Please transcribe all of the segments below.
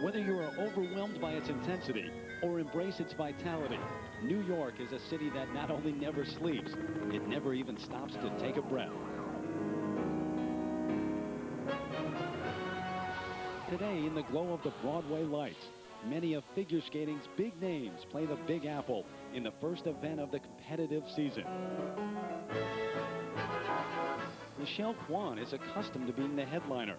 Whether you are overwhelmed by its intensity or embrace its vitality, New York is a city that not only never sleeps, it never even stops to take a breath. Today, in the glow of the Broadway lights, many of figure skating's big names play the Big Apple in the first event of the competitive season. Michelle Kwan is accustomed to being the headliner.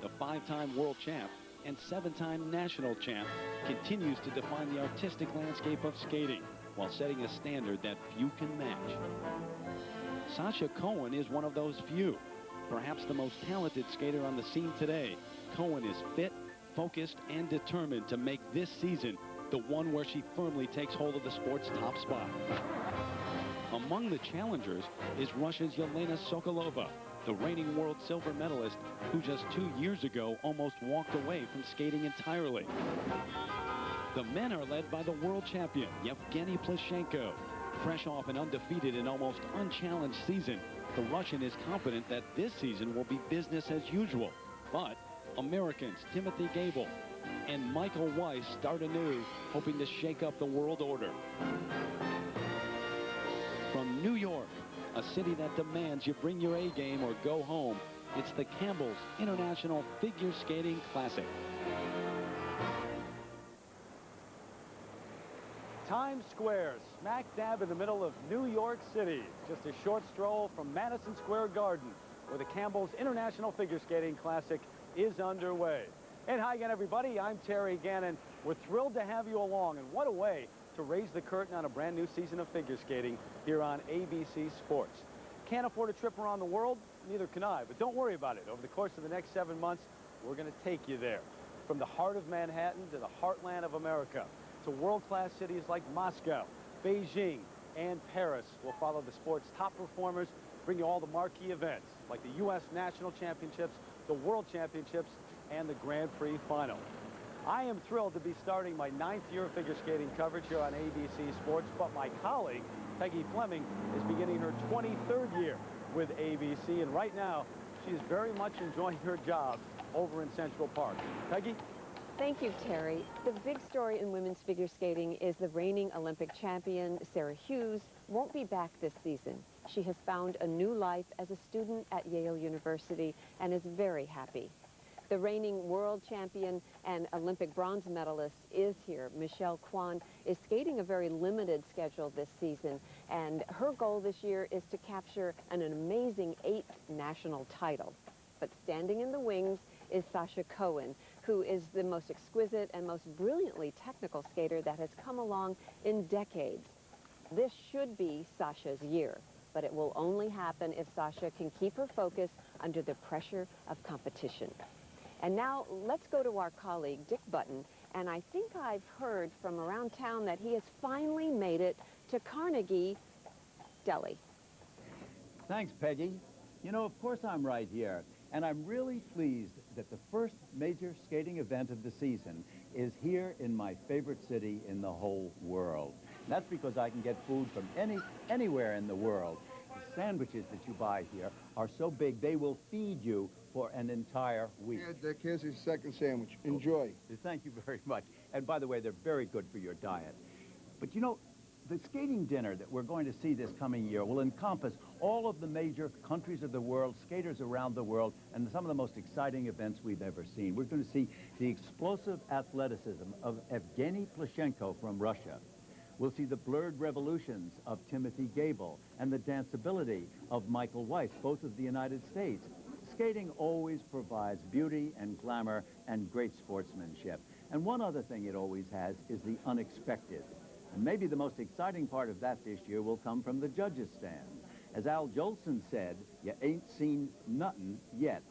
The 5-time world champ and 7-time national champ continues to define the artistic landscape of skating while setting a standard that few can match. Sasha Cohen is one of those few. Perhaps the most talented skater on the scene today, Cohen is fit, focused, and determined to make this season the one where she firmly takes hold of the sport's top spot. Among the challengers is Russia's Yelena Sokolova, the reigning world silver medalist who just 2 years ago almost walked away from skating entirely. The men are led by the world champion, Yevgeny Plushenko. Fresh off an undefeated and almost unchallenged season, the Russian is confident that this season will be business as usual. But Americans Timothy Gable and Michael Weiss start anew, hoping to shake up the world order. From New York, a city that demands you bring your A game or go home, it's the Campbell's International Figure Skating Classic. Times Square, smack dab in the middle of New York City. Just a short stroll from Madison Square Garden, where the Campbell's International Figure Skating Classic is underway. And hi again, everybody. I'm Terry Gannon. We're thrilled to have you along, and what a way to raise the curtain on a brand new season of figure skating here on ABC Sports. Can't afford a trip around the world? Neither can I, but don't worry about it. Over the course of the next 7 months, we're going to take you there. From the heart of Manhattan to the heartland of America, to world-class cities like Moscow, Beijing, and Paris. We'll follow the sport's top performers, bring you all the marquee events like the U.S. National Championships, the World Championships, and the Grand Prix Final. I am thrilled to be starting my 9th year of figure skating coverage here on ABC Sports, but my colleague, Peggy Fleming, is beginning her 23rd year with ABC, and right now, she is very much enjoying her job over in Central Park. Peggy? Thank you, Terry. The big story in women's figure skating is the reigning Olympic champion, Sarah Hughes, won't be back this season. She has found a new life as a student at Yale University and is very happy. The reigning world champion and Olympic bronze medalist is here. Michelle Kwan is skating a very limited schedule this season, and her goal this year is to capture an amazing 8th national title. But standing in the wings is Sasha Cohen, who is the most exquisite and most brilliantly technical skater that has come along in decades. This should be Sasha's year, but it will only happen if Sasha can keep her focus under the pressure of competition. And now let's go to our colleague, Dick Button, and I think I've heard from around town that he has finally made it to Carnegie Deli. Thanks, Peggy. You know, of course I'm right here, and I'm really pleased that the first major skating event of the season is here in my favorite city in the whole world. And that's because I can get food from anywhere in the world. The sandwiches that you buy here are so big they will feed you for an entire week. Yeah, Dick, here's your second sandwich. Enjoy. Thank you very much. And by the way, they're very good for your diet. But you know, the skating dinner that we're going to see this coming year will encompass all of the major countries of the world, skaters around the world, and some of the most exciting events we've ever seen. We're going to see the explosive athleticism of Yevgeny Plushenko from Russia. We'll see the blurred revolutions of Timothy Gable and the danceability of Michael Weiss, both of the United States. Skating always provides beauty and glamour and great sportsmanship. And one other thing it always has is the unexpected. And maybe the most exciting part of that this year will come from the judges' stand. As Al Jolson said, you ain't seen nothing yet.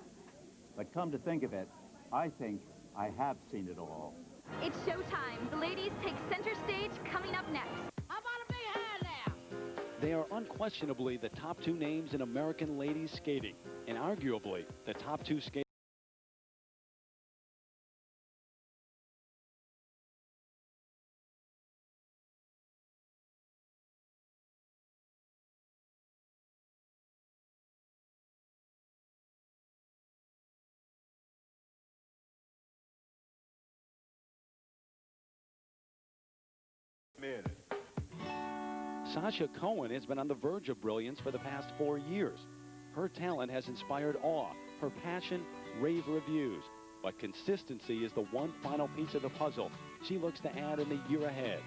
But come to think of it, I think I have seen it all. It's showtime. The ladies take center stage coming up next. How about a big hand now? They are unquestionably the top 2 names in American ladies skating, and arguably the top 2 skaters. minute. Sasha Cohen has been on the verge of brilliance for the past 4 years. Her talent has inspired awe, her passion, rave reviews. But consistency is the one final piece of the puzzle she looks to add in the year ahead.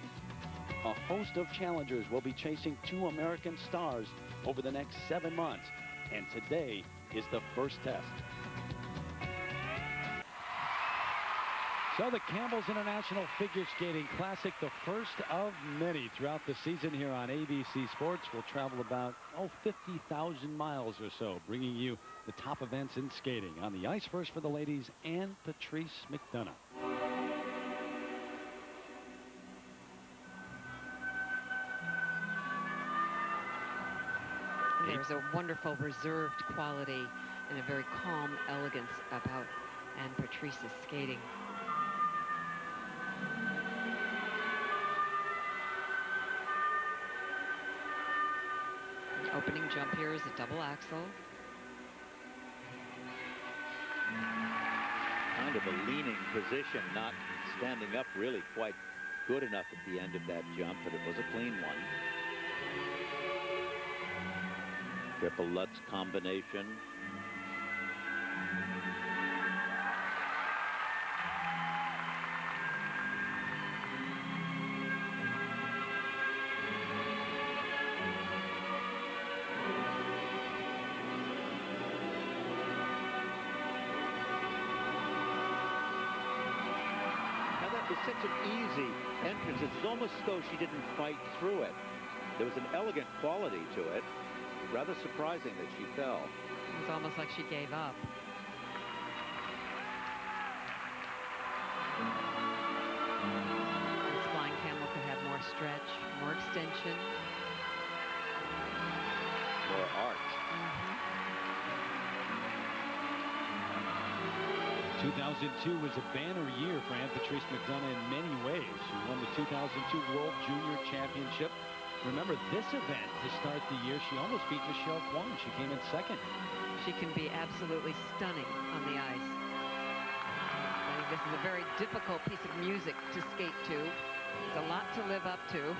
A host of challengers will be chasing 2 American stars over the next 7 months. And today is the first test. So the Campbell's International Figure Skating Classic, the first of many throughout the season here on ABC Sports, will travel about 50,000 miles or so, bringing you the top events in skating. On the ice first for the ladies, Ann-Patrice McDonough. There's a wonderful reserved quality and a very calm elegance about Ann-Patrice's skating. The opening jump here is a double axel. Kind of a leaning position, not standing up really quite good enough at the end of that jump, but it was a clean one. Triple Lutz combination. Now that was such an easy entrance. It's almost as though she didn't fight through it. There was an elegant quality to it. Rather surprising that she fell. It was almost like she gave up. This flying camel could have more stretch, more extension. More arch. 2002 was a banner year for Ann-Patrice McDonough in many ways. She won the 2002 World Junior Championship. Remember this event to start the year, she almost beat Michelle Kwan. She came in second. She can be absolutely stunning on the ice. I think this is a very difficult piece of music to skate to. There's a lot to live up to.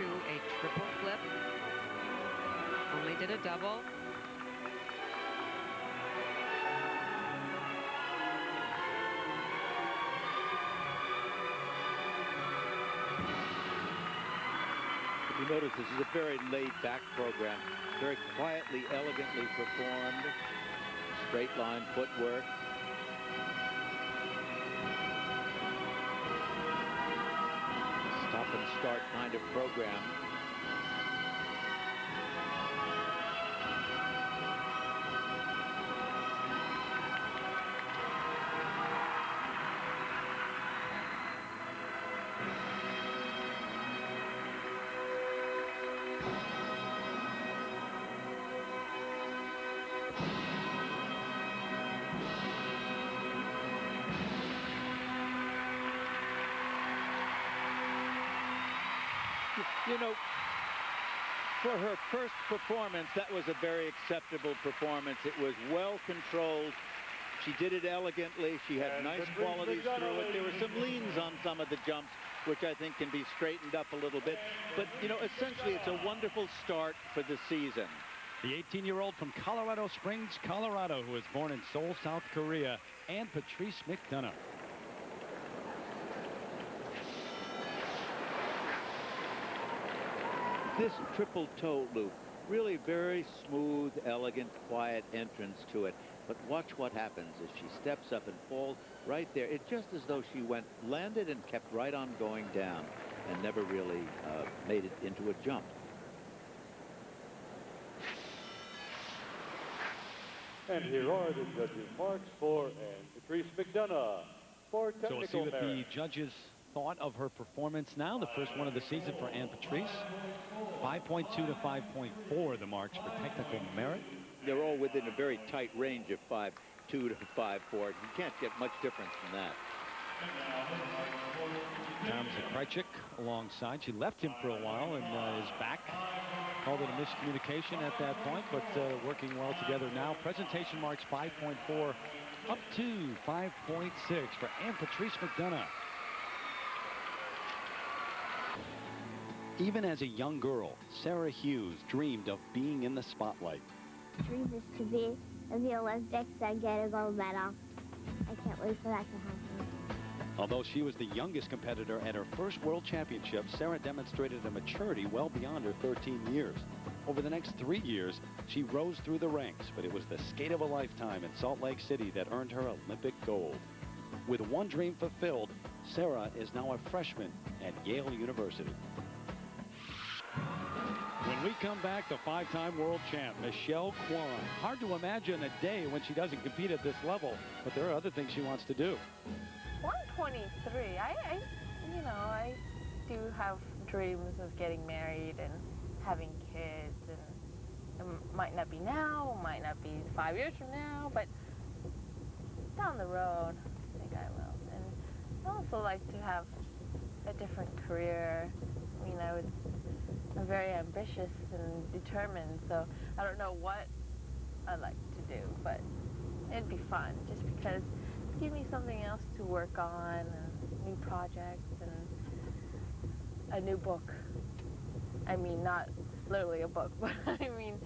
A triple flip. Only did a double. If you notice, this is a very laid-back program, very quietly, elegantly performed, straight line footwork. Stop and start kind of program. You know, for her first performance, that was a very acceptable performance. It was well controlled, She did it elegantly. She had nice qualities through it. There were some leans on some of the jumps, which I think can be straightened up a little bit. But, you know, essentially, it's a wonderful start for the season. The 18-year-old from Colorado Springs, Colorado, who was born in Seoul, South Korea, Ann-Patrice McDonough. This triple toe loop, really very smooth, elegant, quiet entrance to it. But watch what happens as she steps up and falls right there. It's just as though she landed and kept right on going down and never really made it into a jump. And here are the judges' marks for Ann-Patrice McDonough for So we'll see technical what the merit. judges thought of her performance now. The first one of the season for Ann-Patrice. 5.2 to 5.4, the marks for technical merit. They're all within a very tight range of 5.2 to 5.4. You can't get much difference from that. Tom Zakrajcik alongside. She left him for a while and is back. Called it a miscommunication at that point, but working well together now. Presentation marks 5.4 up to 5.6 for Ann-Patrice McDonough. Even as a young girl, Sarah Hughes dreamed of being in the spotlight. Dream is to be in the Olympics and get a gold medal. I can't wait for that to happen. Although she was the youngest competitor at her first World Championship, Sarah demonstrated a maturity well beyond her 13 years. Over the next 3 years, she rose through the ranks, but it was the skate of a lifetime in Salt Lake City that earned her Olympic gold. With one dream fulfilled, Sarah is now a freshman at Yale University. When we come back, the 5-time world champ, Michelle Kwan. Hard to imagine a day when she doesn't compete at this level, but there are other things she wants to do. 123. I do have dreams of getting married and having kids, and it might not be now, might not be 5 years from now, but down the road, I think I will. And I also like to have a different career. I'm very ambitious and determined, so I don't know what I'd like to do, but it'd be fun just because it'd give me something else to work on, and new projects and a new book. I mean, not literally a book, but I mean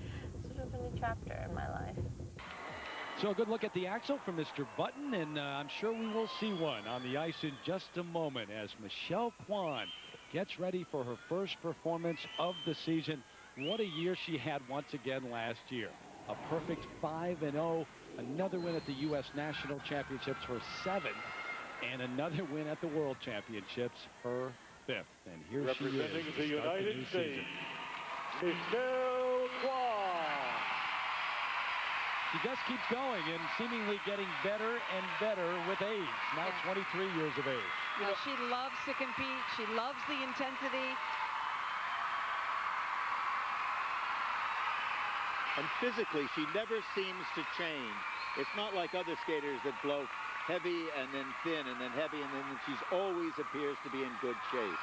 sort of a new chapter in my life. So a good look at the axle from Mr. Button, and I'm sure we will see one on the ice in just a moment as Michelle Kwan gets ready for her first performance of the season. What a year she had once again last year. A perfect 5-0, another win at the U.S. National Championships, her 7th, and another win at the World Championships, her 5th. And here she is Representing to the start the United new States, season. Michelle Kwan. She just keeps going and seemingly getting better and better with age. Now 23 years of age. You know, she loves to compete. She loves the intensity. And physically, she never seems to change. It's not like other skaters that blow heavy and then thin and then heavy, and then she's always appears to be in good shape.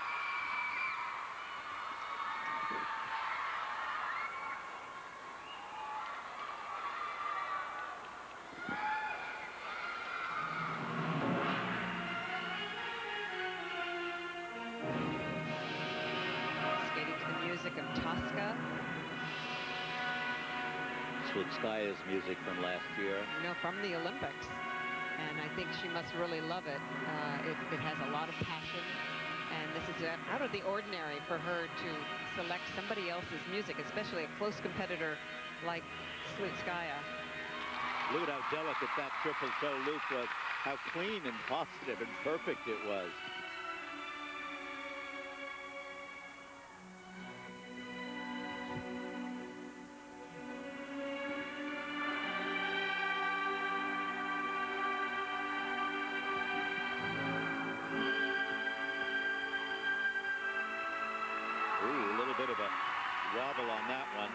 Skating to the music of Tosca. Slutskaya's music from last year. You know, from the Olympics. And I think she must really love it. It has a lot of passion. And this is out of the ordinary for her to select somebody else's music, especially a close competitor like Slutskaya. Look at how delicate that triple toe loop was. How clean and positive and perfect it was. Ooh, a little bit of a wobble on that one.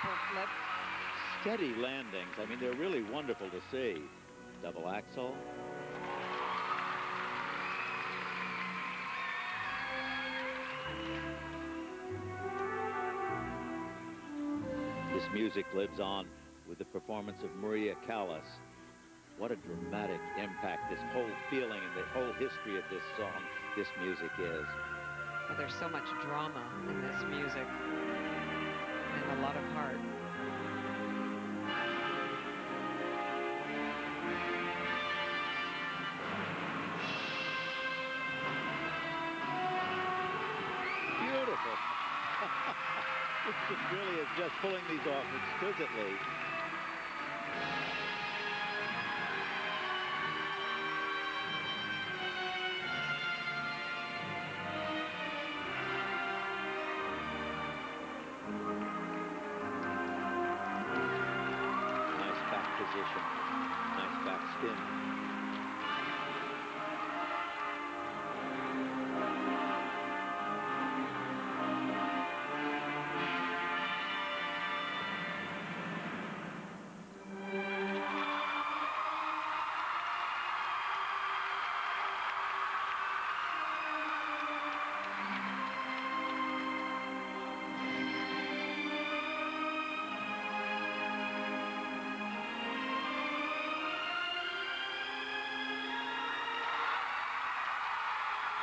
triple flip. Steady landings. I mean, they're really wonderful to see. Double axel. This music lives on with the performance of Maria Callas. What a dramatic impact this whole feeling and the whole history of this song, this music is. Well, there's so much drama in this music and a lot of heart. Beautiful. It really is just pulling these off exquisitely. Position. Nice back spin.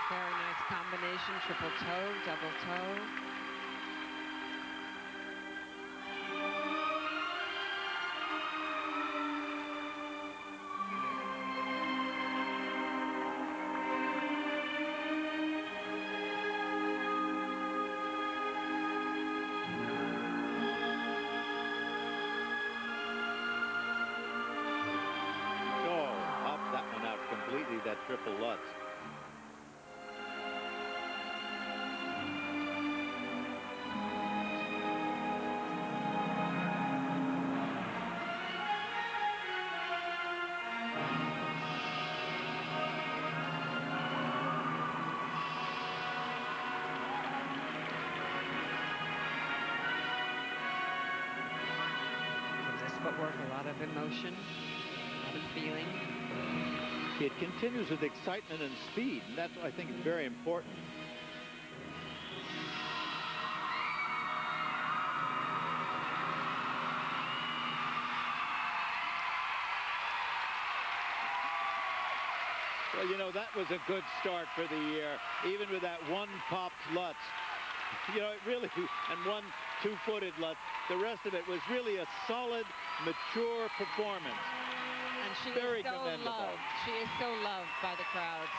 Very nice combination, triple toe, double toe. Oh, popped that one out completely, that triple Lutz. Footwork, a lot of emotion, a lot of feeling. It continues with excitement and speed, and that's, I think, very important. Well, you know, that was a good start for the year, even with that one popped Lutz. You know, it really, and one two-footed Lutz. The rest of it was really a solid, mature performance. And she Very is so commendable. loved. She is so loved by the crowds.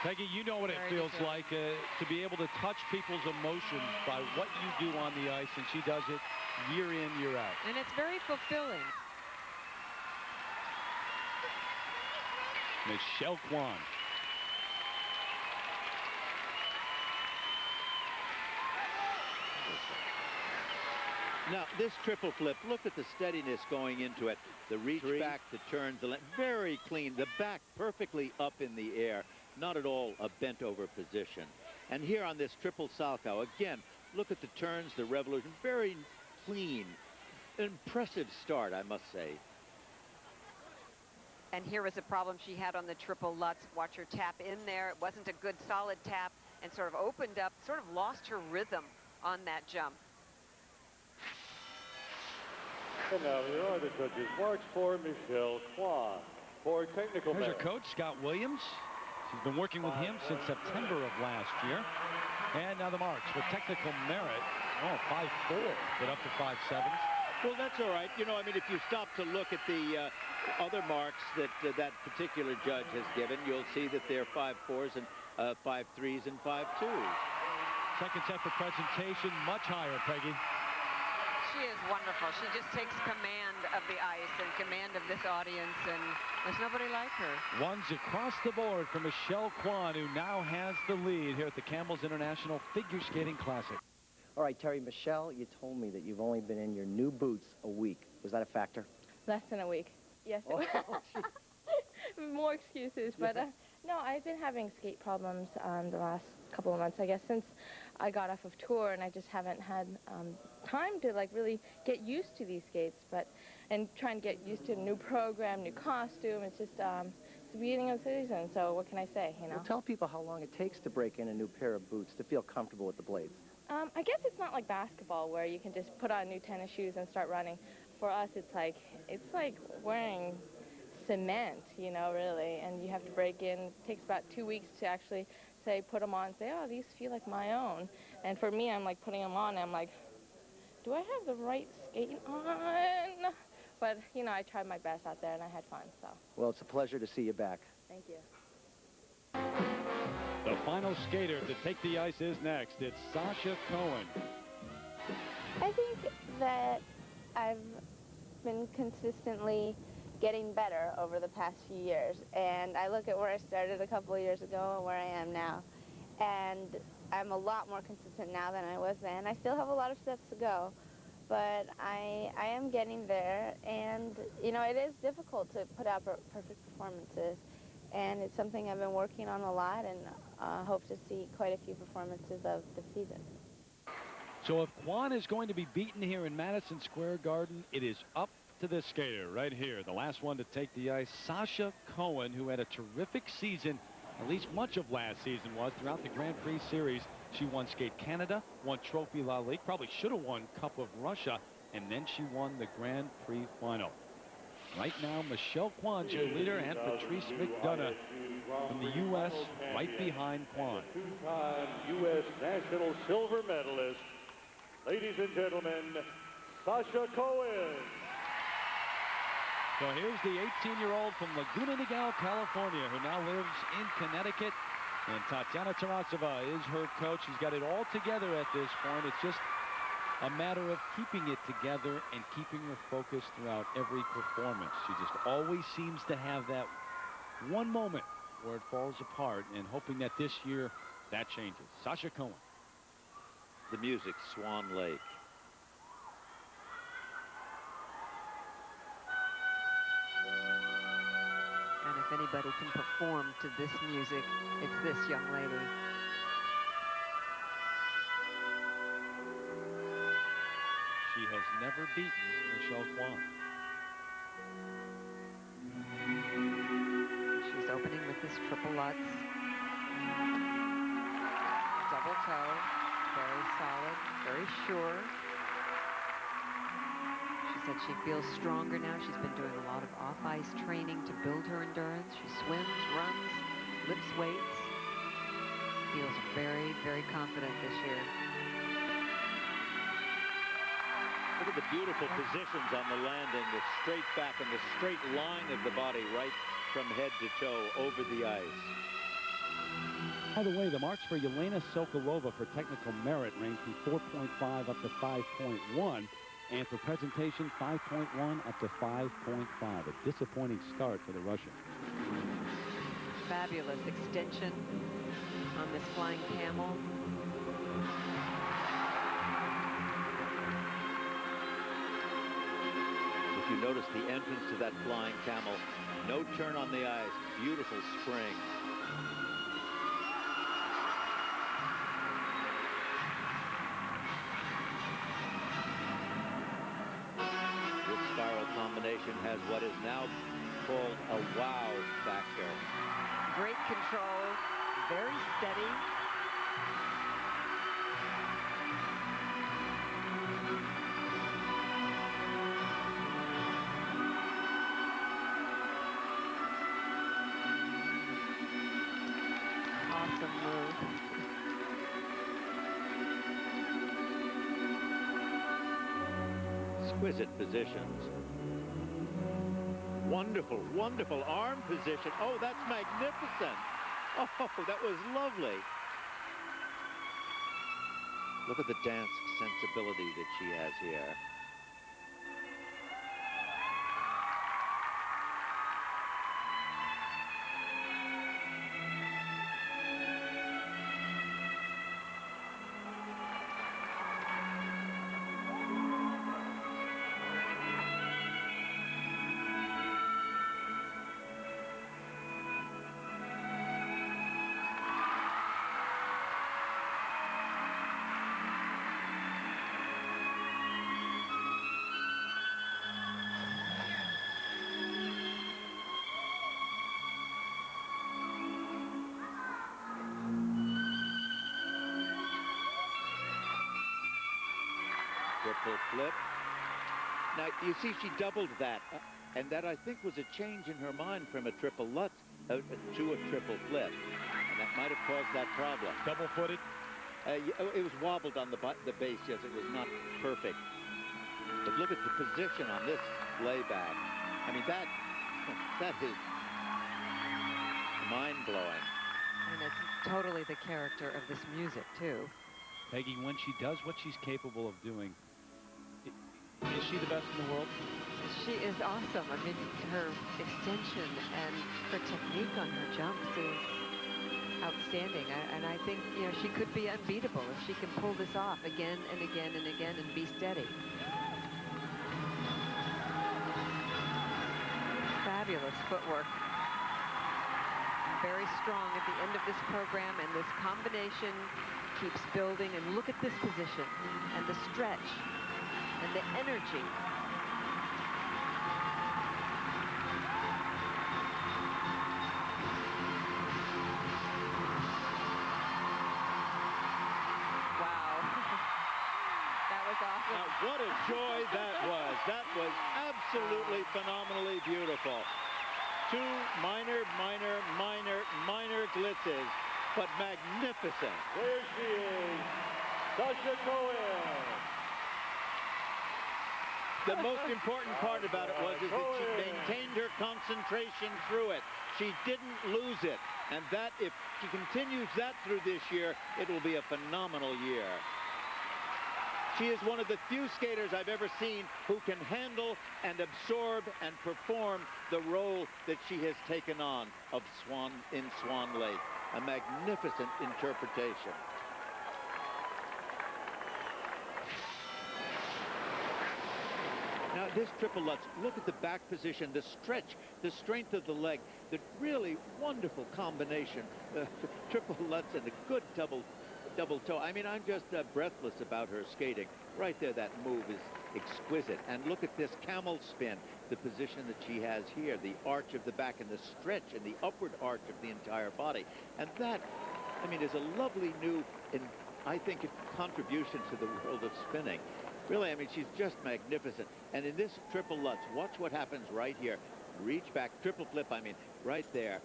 Peggy, you know what it feels like to be able to touch people's emotions by what you do on the ice, and she does it year in, year out. And it's very fulfilling. Michelle Kwan. Now, this triple flip, look at the steadiness going into it. The reach back, the turns, the very clean. The back perfectly up in the air. Not at all a bent over position. And here on this triple Salchow, again, look at the turns, the revolution. Very clean. Impressive start, I must say. And here was a problem she had on the triple Lutz. Watch her tap in there. It wasn't a good solid tap and sort of opened up, sort of lost her rhythm on that jump. And now here are the judges' marks for Michelle Kwan. For technical There's her merit. coach, Scott Williams. She's been working with him since September of last year. And now the marks for technical merit. Oh, 5'4", but up to 5'7". Well, that's all right. You know, I mean, if you stop to look at the other marks that that particular judge has given, you'll see that they're 5'4s and 5'3s and 5'2s. Second set for presentation, much higher, Peggy. She is wonderful. She just takes command of the ice and command of this audience, and there's nobody like her. Ones across the board for Michelle Kwan, who now has the lead here at the Campbell's International Figure Skating Classic. All right, Terry, Michelle, you told me that you've only been in your new boots a week. Was that a factor? Less than a week. Yes, it was. More excuses, but No, I've been having skate problems the last couple of months, I guess, since I got off of tour, and I just haven't had time to like really get used to these skates, and trying to get used to a new program, new costume. It's just it's the beginning of the season, so what can I say, you know? Well, tell people how long it takes to break in a new pair of boots to feel comfortable with the blades. I guess it's not like basketball where you can just put on new tennis shoes and start running. For us, it's like wearing cement, you know, really, and you have to break in. It takes about 2 weeks to actually say, put them on and say, oh, these feel like my own. And for me, I'm like putting them on and I'm like, do I have the right skate on? But, you know, I tried my best out there and I had fun, so. Well, it's a pleasure to see you back. Thank you. The final skater to take the ice is next. It's Sasha Cohen. I think that I've been consistently getting better over the past few years, and I look at where I started a couple of years ago and where I am now, and I'm a lot more consistent now than I was then. I still have a lot of steps to go, but I am getting there, and you know, it is difficult to put out perfect performances, and it's something I've been working on a lot, and hope to see quite a few performances of the season. So if Kwan is going to be beaten here in Madison Square Garden, it is up to this skater right here, the last one to take the ice, Sasha Cohen, who had a terrific season, at least much of last season was, throughout the Grand Prix Series. She won Skate Canada, won Trophy La Ligue, probably should have won Cup of Russia, and then she won the Grand Prix final. Right now, Michelle Kwan's your leader, Ann-Patrice McDonough from the U.S. right behind Kwan. Two-time U.S. national silver medalist, ladies and gentlemen, Sasha Cohen. So here's the 18-year-old from Laguna Niguel, California, who now lives in Connecticut. And Tatiana Tarasova is her coach. She's got it all together at this point. It's just a matter of keeping it together and keeping her focused throughout every performance. She just always seems to have that one moment where it falls apart, and hoping that this year that changes. Sasha Cohen. The music, Swan Lake. And if anybody can perform to this music, it's this young lady. She has never beaten Michelle Kwan. She's opening with this triple Lutz. Double toe. Very solid. Very sure. She said she feels stronger now. She's been doing a lot of off-ice training to build her endurance. She swims, runs, lifts weights. Feels very, very confident this year. Look at the beautiful positions on the landing, the straight back and the straight line of the body right from head to toe over the ice. By the way, the marks for Yelena Sokolova for technical merit range from 4.5 up to 5.1, and for presentation 5.1 up to 5.5. A disappointing start for the Russian. Fabulous extension on this flying camel. If you notice the entrance to that flying camel, no turn on the ice, beautiful spring. This spiral combination has what is now called a wow factor. Great control, very steady. Awesome move. Exquisite positions. Wonderful, wonderful arm position. Oh, that's magnificent. Oh, that was lovely. Look at the dance sensibility that she has here. triple flip. Now, you see, she doubled that, and that, I think, was a change in her mind from a triple Lutz to a triple flip. And that might have caused that problem. Double-footed? It was wobbled on the base, yes. It was not perfect. But look at the position on this layback. I mean, that is mind-blowing. And it's totally the character of this music, too. Peggy, when she does what she's capable of doing, is she the best in the world? She is awesome. I mean, her extension and her technique on her jumps is outstanding. And I think, you know, she could be unbeatable if she can pull this off again and again and again and be steady. Fabulous footwork. Very strong at the end of this program, and this combination keeps building. And look at this position and the stretch and the energy. What a joy that was. That was absolutely phenomenally beautiful. Two minor glitzes, but magnificent. There she is, Sasha Cohen. The most important part about it was is that she maintained her concentration through it. She didn't lose it. And that, if she continues that through this year, it will be a phenomenal year. She is one of the few skaters I've ever seen who can handle and absorb and perform the role that she has taken on of Swan Lake. A magnificent interpretation. Now, this triple Lutz, look at the back position, the stretch, the strength of the leg, the really wonderful combination. Triple Lutz and a good double toe. I mean, I'm just breathless about her skating. Right there, that move is exquisite. And look at this camel spin, the position that she has here, the arch of the back and the stretch and the upward arch of the entire body. And that, I mean, is a lovely new, I think, contribution to the world of spinning. Really, I mean, she's just magnificent. And in this triple Lutz, watch what happens right here. Reach back, triple flip, I mean, right there.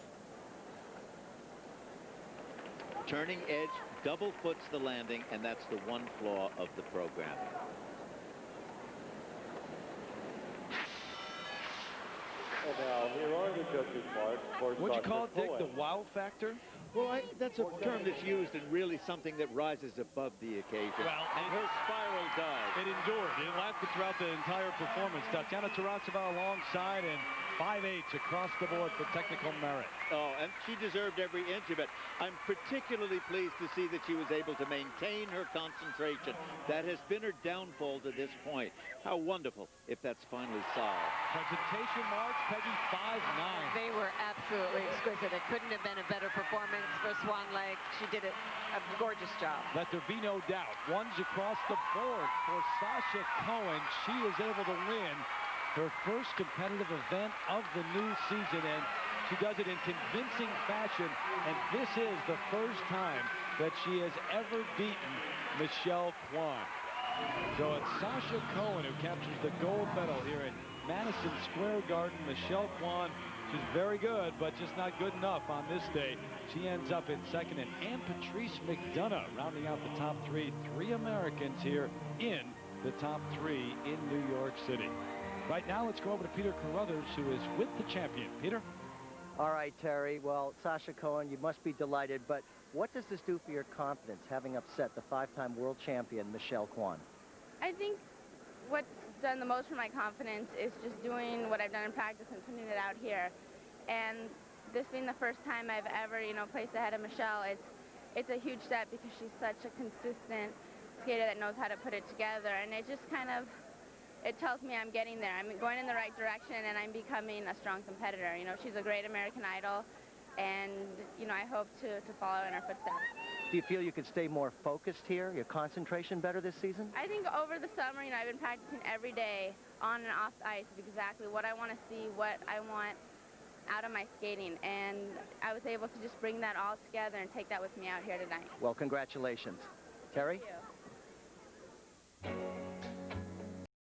Turning edge, double foots the landing, and that's the one flaw of the program. And now, here are the judges' marks for What'd you call it, Dick? Cohen. The wow factor? Well, that's a term that's used and really something that rises above the occasion. Well, and her spiral does. It endured. It lasted throughout the entire performance. Tatiana Tarasova alongside, and 5/8 across the board for technical merit. Oh, and she deserved every inch of it. I'm particularly pleased to see that she was able to maintain her concentration. That has been her downfall to this point. How wonderful if that's finally solved. Presentation marks, Peggy, 5'9". They were absolutely exquisite. It couldn't have been a better performance for Swan Lake. She did a gorgeous job. Let there be no doubt. Ones across the board for Sasha Cohen. She is able to win her first competitive event of the new season, and she does it in convincing fashion, and this is the first time that she has ever beaten Michelle Kwan. So it's Sasha Cohen who captures the gold medal here in Madison Square Garden. Michelle Kwan, she's very good, but just not good enough on this day. She ends up in second, and Ann-Patrice McDonough rounding out the top three. 3 Americans here in the top 3 in New York City. Right now, let's go over to Peter Carruthers, who is with the champion. Peter? All right, Terry. Well, Sasha Cohen, you must be delighted, but what does this do for your confidence, having upset the 5-time world champion, Michelle Kwan? I think what's done the most for my confidence is just doing what I've done in practice and putting it out here. And this being the first time I've ever, placed ahead of Michelle, it's a huge step because she's such a consistent skater that knows how to put it together. And it just kind of, it tells me I'm getting there. I'm going in the right direction, and I'm becoming a strong competitor. She's a great American Idol, and, I hope to follow in her footsteps. Do you feel you could stay more focused here, your concentration better this season? I think over the summer, I've been practicing every day on and off the ice of exactly what I want to see, what I want out of my skating, and I was able to just bring that all together and take that with me out here tonight. Well, congratulations. Terry? Thank you.